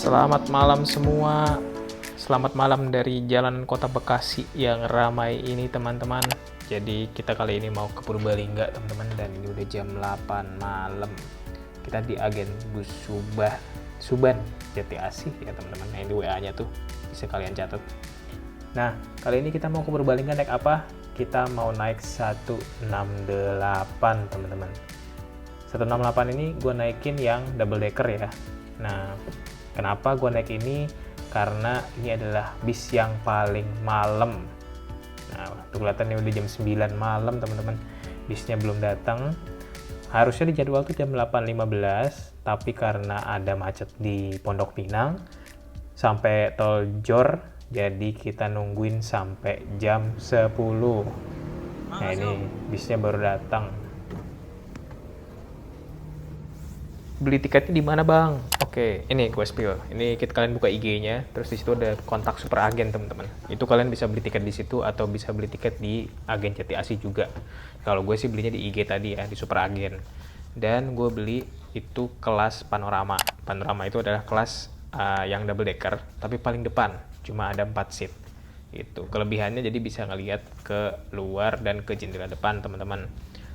Selamat malam semua. Selamat malam dari Jalan Kota Bekasi yang ramai ini teman-teman. Jadi kita kali ini mau ke Purbalingga teman-teman, dan ini udah jam 8 malam. Kita di agen bus Suban Jati Asih ya teman-teman. Nah, ini WA-nya tuh bisa kalian catat. Nah, kali ini kita mau ke Purbalingga naik apa? Kita mau naik 168 teman-teman. 168 ini gue naikin yang double decker ya. Nah, kenapa gue naik ini? Karena ini adalah bis yang paling malam. Nah, tuh kelihatannya udah jam 9 malam teman-teman. Bisnya belum datang. Harusnya di jadwal tuh jam 8.15, tapi karena ada macet di Pondok Pinang sampai tol Jor, jadi kita nungguin sampai jam 10. Nah, ini bisnya baru datang. Beli tiketnya di mana bang? Oke, ini gue spill. Ini kalian buka IG-nya, terus di situ ada kontak super agen teman-teman. Itu kalian bisa beli tiket di situ atau bisa beli tiket di agen Jati Asih juga. Kalau gue sih belinya di IG tadi ya, di super agen. Dan gue beli itu kelas panorama. Panorama itu adalah kelas yang double decker, tapi paling depan, cuma ada 4 seat. Itu kelebihannya, jadi bisa ngelihat ke luar dan ke jendela depan teman-teman.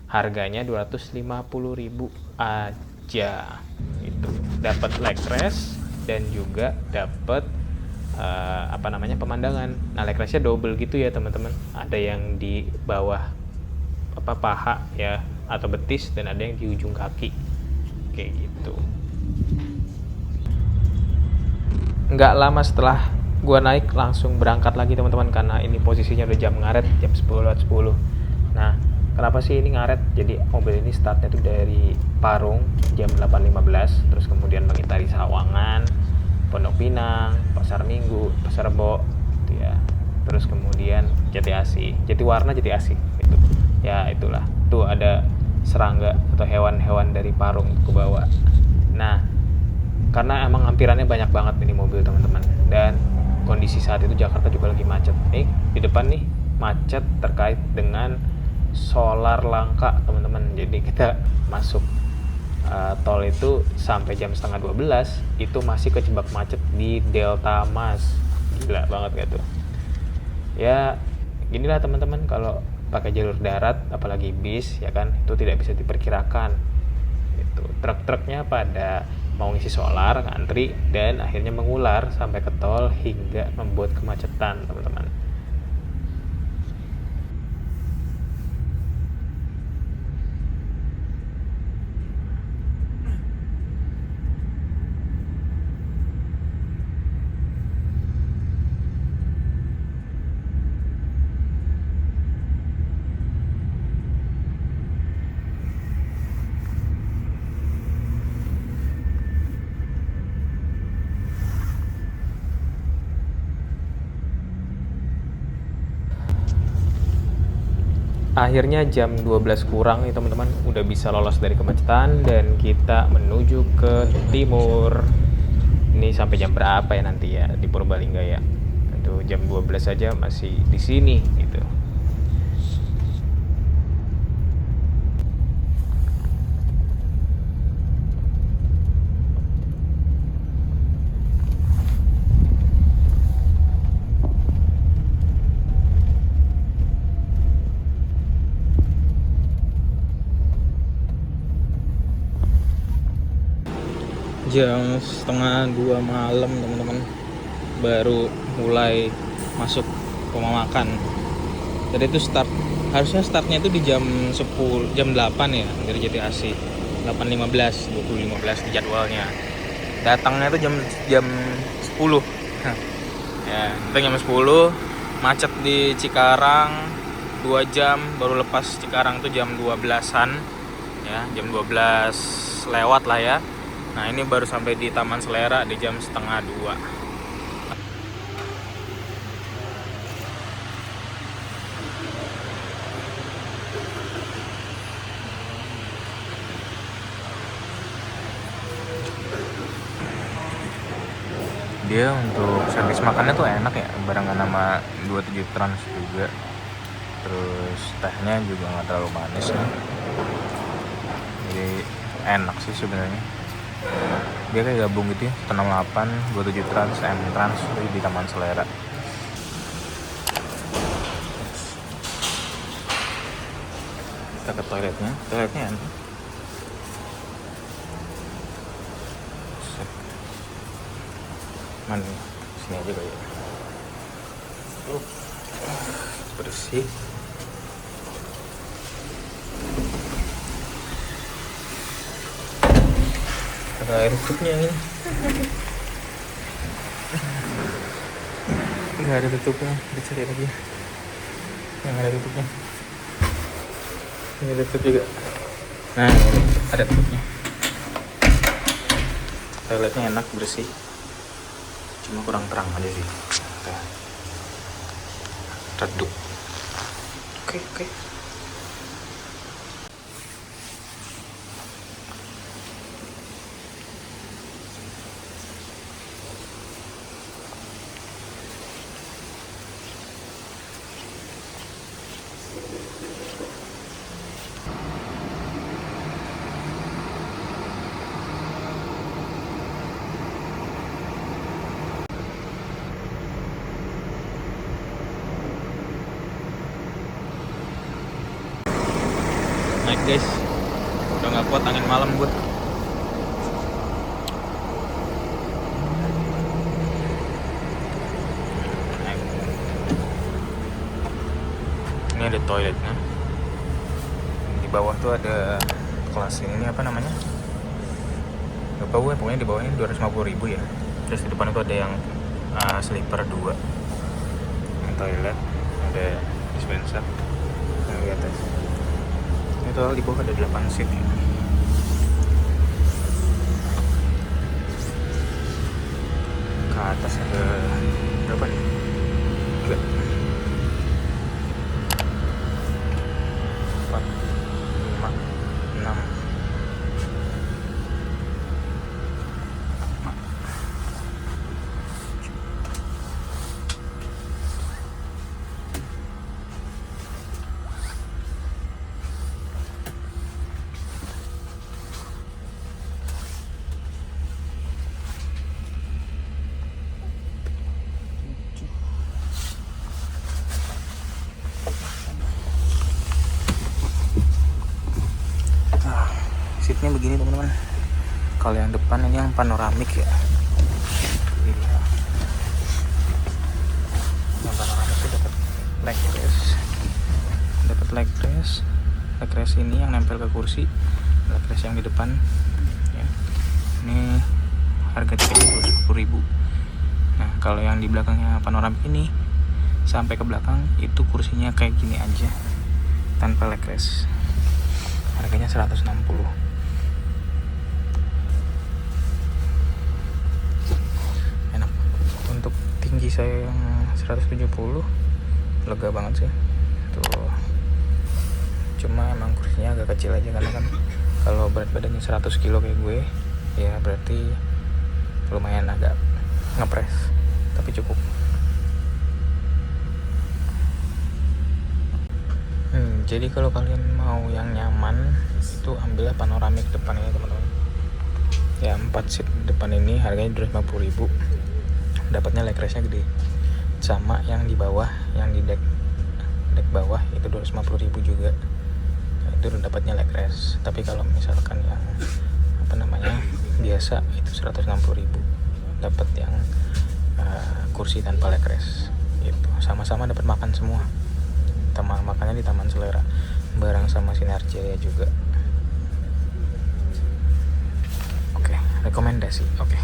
Harganya 250.000 aja. Itu dapat leg rest dan juga dapat pemandangan. Nah, leg restnya double gitu ya teman-teman. Ada yang di bawah paha ya atau betis, dan ada yang di ujung kaki kayak gitu. Nggak lama setelah gua naik langsung berangkat lagi teman-teman, karena ini posisinya udah jam ngaret, jam 10:10. Nah, kenapa sih ini ngaret? Jadi mobil ini startnya tuh dari Parung jam 8.15, terus kemudian mengitari Sawangan, Pondok Pinang, Pasar Minggu, Pasar Rebo gitu ya. Terus kemudian Jati Asih, Jatiwarna, Jati Asih itu. Ya itulah. Tuh ada serangga atau hewan-hewan dari Parung ke bawah. Nah, karena emang hampirannya banyak banget ini mobil teman-teman, dan kondisi saat itu Jakarta juga lagi macet. Di depan nih macet terkait dengan solar langka teman-teman. Jadi kita masuk tol itu sampai jam setengah 12 itu masih kejebak macet di Delta Mas. Gila banget gak tuh ya. Inilah teman-teman, kalau pakai jalur darat apalagi bis ya kan, itu tidak bisa diperkirakan. Itu truk-truknya pada mau ngisi solar, ngantri, dan akhirnya mengular sampai ke tol hingga membuat kemacetan teman-teman. Akhirnya jam 12 kurang nih teman-teman, udah bisa lolos dari kemacetan dan kita menuju ke timur. Ini sampai jam berapa ya nanti ya di Purbalingga ya? Itu jam 12 saja masih di sini gitu. Jam setengah 2 malam teman-teman, baru mulai masuk rumah makan. Tadi itu harusnya startnya itu di jam 10, jam 8 ya dari Jati Asih. 8.15, 20.15 di jadwalnya. Datangnya itu jam 10. Ya, kita jam 10, macet di Cikarang 2 jam, baru lepas Cikarang tuh jam 12-an. Ya, jam 12 lewat lah ya. Nah, ini baru sampai di Taman Selera di jam setengah 2. Dia untuk servis makannya tuh enak ya, barengan sama 27 Trans juga. Terus tehnya juga nggak terlalu manis nih. Jadi enak sih sebenarnya. Dia kayak gabung gitu ya, 168, 27 Trans, M Trans di Taman Selera. Kita ke toiletnya enak. Mana? Sini aja kali ya. Bersih. Ada air tutupnya ini. Nggak ada tutupnya, dicari lagi. Yang ada tutupnya. Ini ada tutup juga. Nah, ini ada tutupnya. Toiletnya enak, bersih. Cuma kurang terang aja sih. Redup. Oke. Naik guys, udah nggak kuat angin malam gue. Ini ada toiletnya. Di bawah tuh ada kelas ini apa namanya? Lupa gue, pokoknya di bawah ini 250.000 ya. Terus di depan itu ada yang sleeper 2. Yang toilet, ada dispenser. Nah, di atas. Ini total di bawah ada 8 seat ya. Ke atas ada berapa nih? 3, 4, 5, 6. Seatnya begini teman-teman. Kalau yang depan ini yang panoramik ya. Yang panoramik itu dapat leg rest ini yang nempel ke kursi, leg rest yang di depan ya. Ini harga tiketnya 210.000. Nah kalau yang di belakangnya panoramik ini sampai ke belakang itu kursinya kayak gini aja tanpa leg rest, harganya 160. Untuk tinggi saya yang 170 lega banget sih tuh, cuma emang kursinya agak kecil aja karena kan kalau berat badannya 100 kilo kayak gue ya berarti lumayan agak ngepres, tapi cukup. Jadi kalau kalian mau yang nyaman itu ambillah panoramik depan ini teman-teman ya. 4 seat depan ini harganya 250.000. Dapatnya leg rest-nya gede, sama yang di bawah, yang di deck bawah itu 250.000 juga. Nah, itu dapatnya leg rest. Tapi kalau misalkan yang apa namanya biasa itu 160.000, dapat yang kursi tanpa leg rest. Itu sama-sama dapat makan semua. Makannya di Taman Selera bareng sama Sinarjaya juga. Oke, rekomendasi. Oke.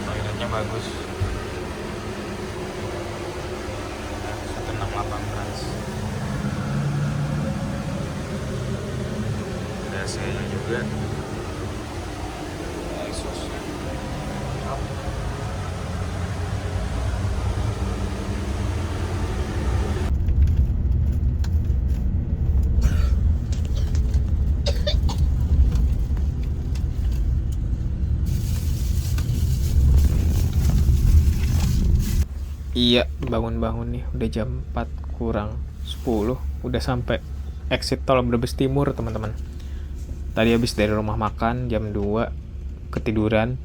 Toiletnya bagus. 168 Trans. Ada AC-nya juga. Exhaust-nya. Iya, bangun-bangun nih, udah jam 4 kurang 10, udah sampai exit tol Brebes Timur teman-teman. Tadi habis dari rumah makan jam 2, ketiduran,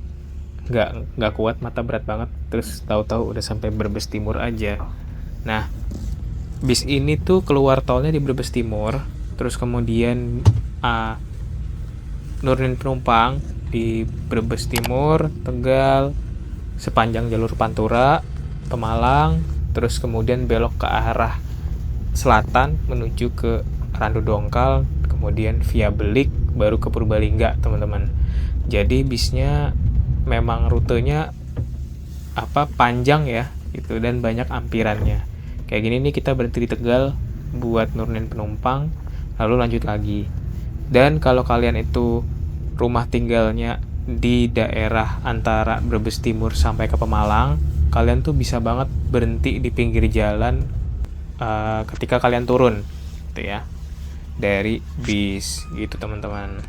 nggak kuat, mata berat banget, terus tahu-tahu udah sampai Brebes Timur aja. Nah, bis ini tuh keluar tolnya di Brebes Timur, terus kemudian nurunin penumpang di Brebes Timur, Tegal, sepanjang jalur Pantura, Pemalang, terus kemudian belok ke arah selatan menuju ke Randu Dongkal, kemudian via Belik, baru ke Purbalingga, teman-teman. Jadi bisnya memang rutenya panjang ya, gitu, dan banyak ampirannya. Kayak gini nih, kita berhenti di Tegal buat nurunin penumpang, lalu lanjut lagi. Dan kalau kalian itu rumah tinggalnya di daerah antara Brebes Timur sampai ke Pemalang, kalian tuh bisa banget berhenti di pinggir jalan ketika kalian turun, gitu ya, dari bis, gitu teman-teman.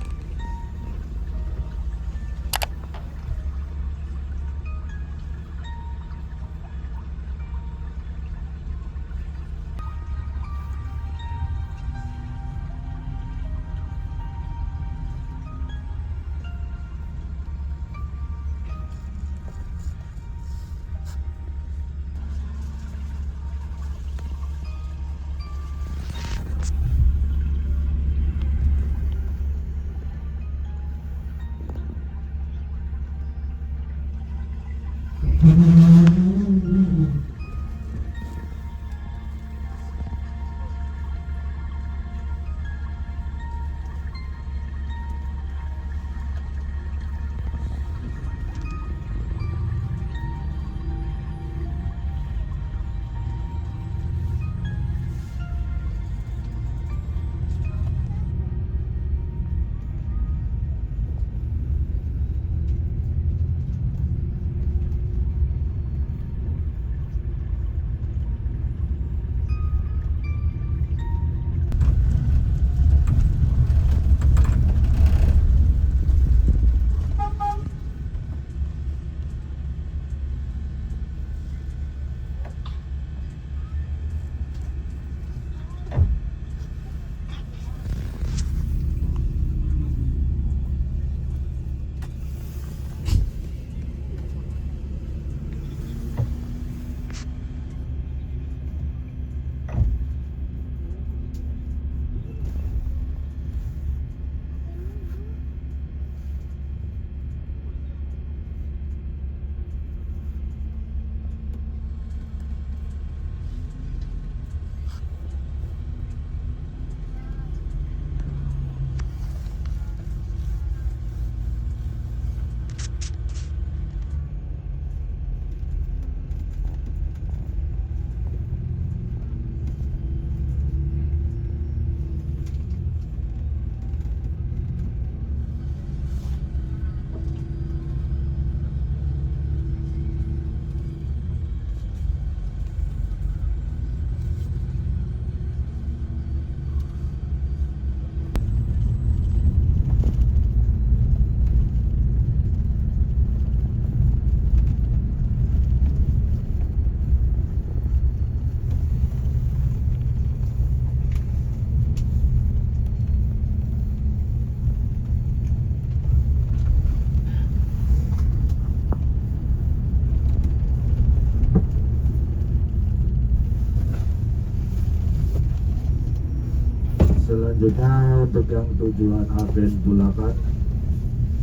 Selanjutnya untuk yang tujuan Agen Bulakan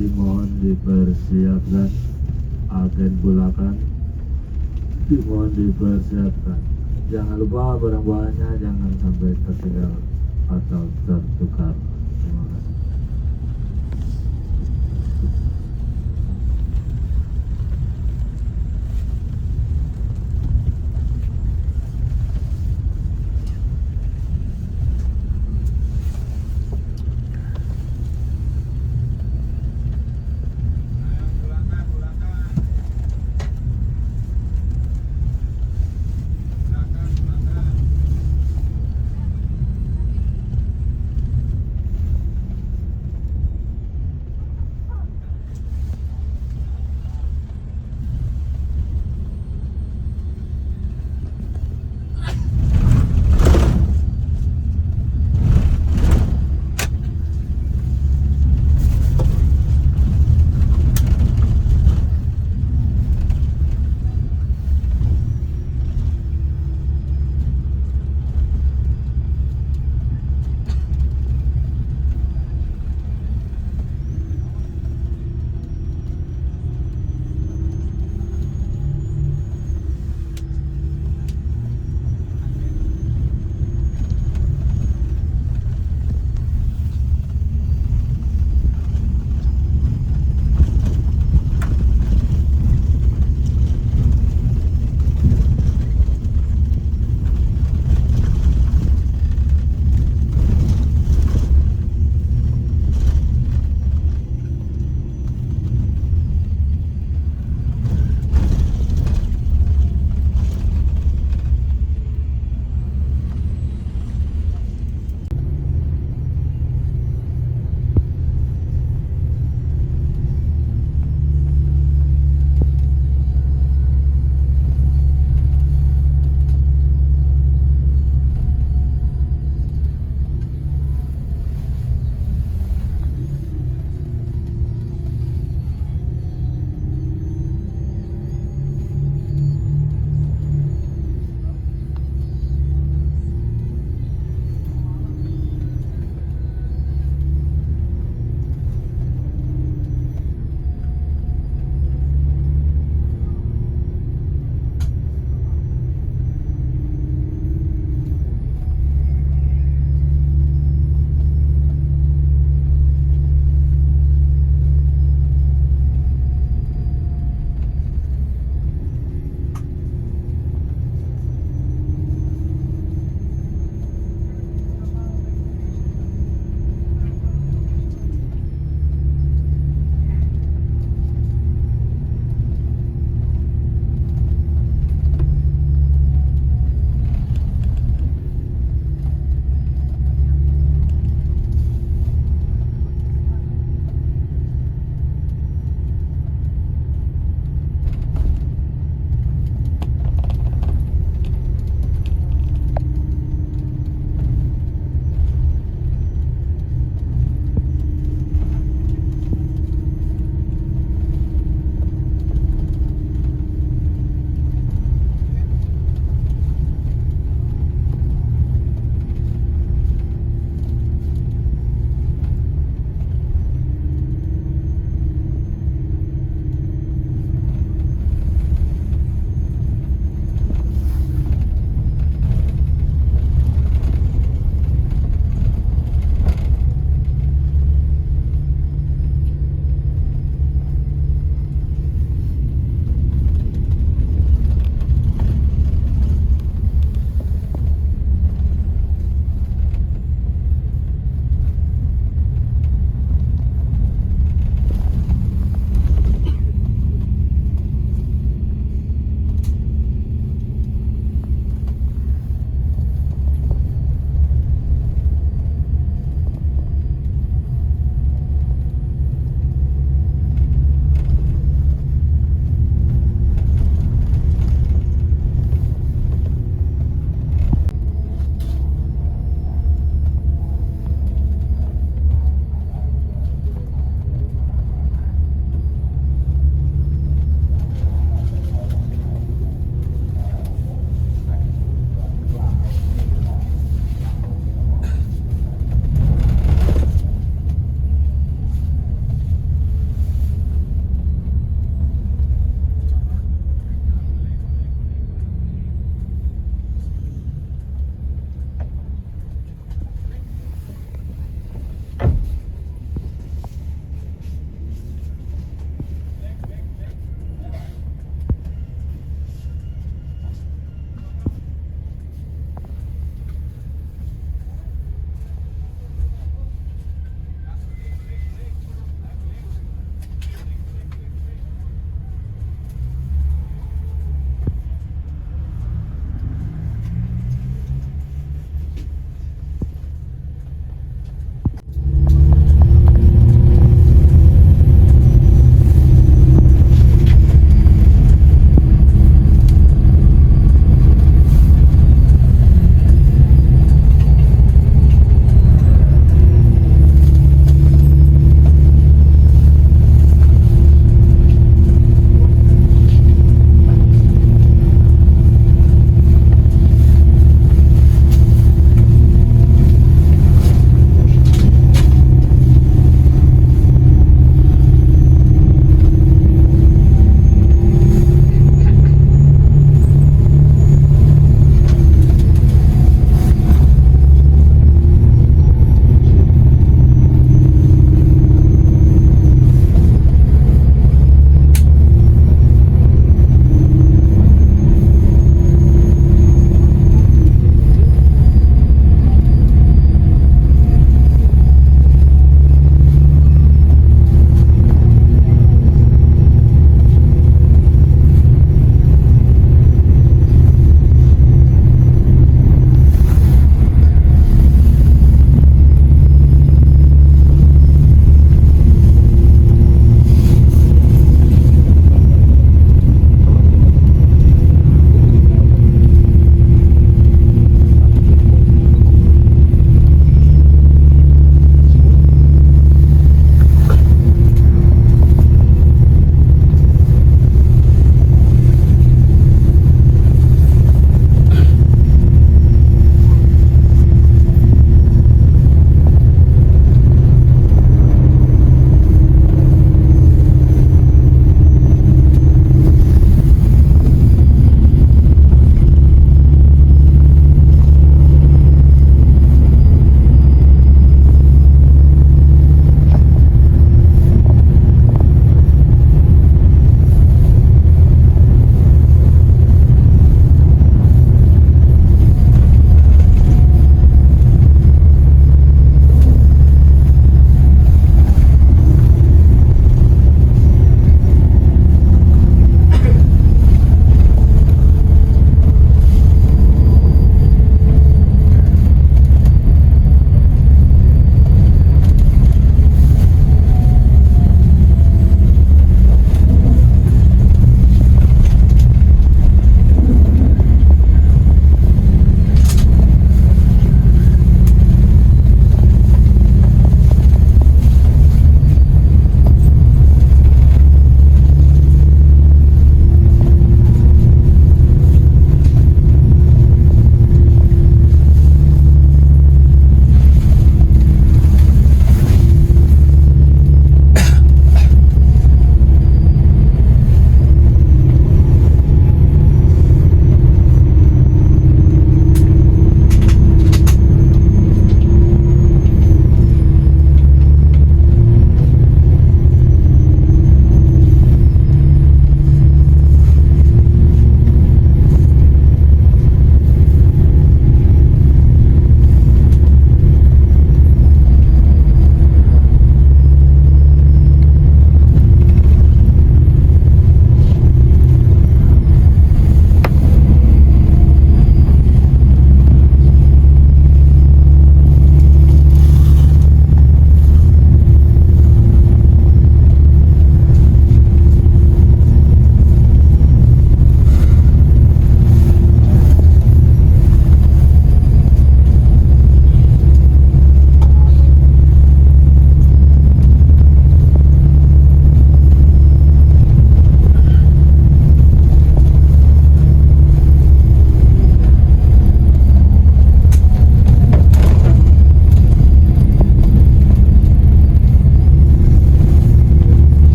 dimohon dipersiapkan. Agen Bulakan dimohon dipersiapkan. Jangan lupa barang-barangnya jangan sampai tertinggal atau tertukar. Terima kasih.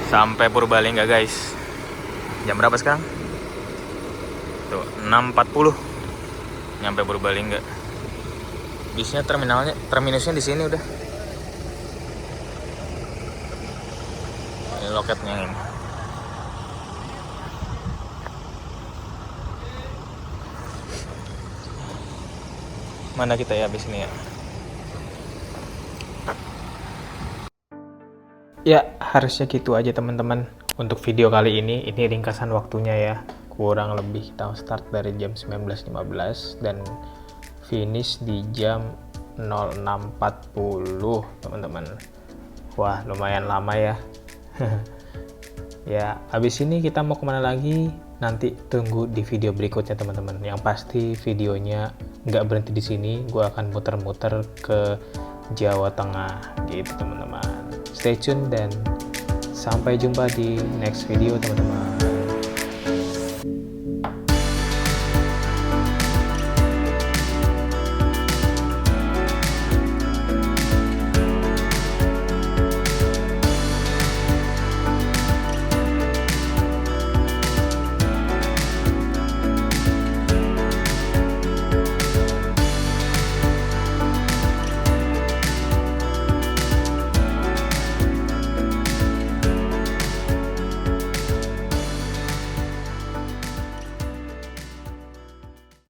Sampai Purbalingga guys. Jam berapa sekarang? Tuh 6.40. Nyampe Purbalingga. Bisnya terminusnya di sini udah. Ini loketnya ini. Mana kita ya habis ini ya? Ya, harusnya gitu aja teman-teman. Untuk video kali ini ringkasan waktunya ya. Kurang lebih kita start dari jam 19.15 dan finish di jam 06.40 teman-teman. Wah, lumayan lama ya. Ya, habis ini kita mau kemana lagi? Nanti tunggu di video berikutnya teman-teman. Yang pasti videonya nggak berhenti di sini. Gue akan muter-muter ke Jawa Tengah gitu teman-teman. Stay tune dan sampai jumpa di next video teman-teman.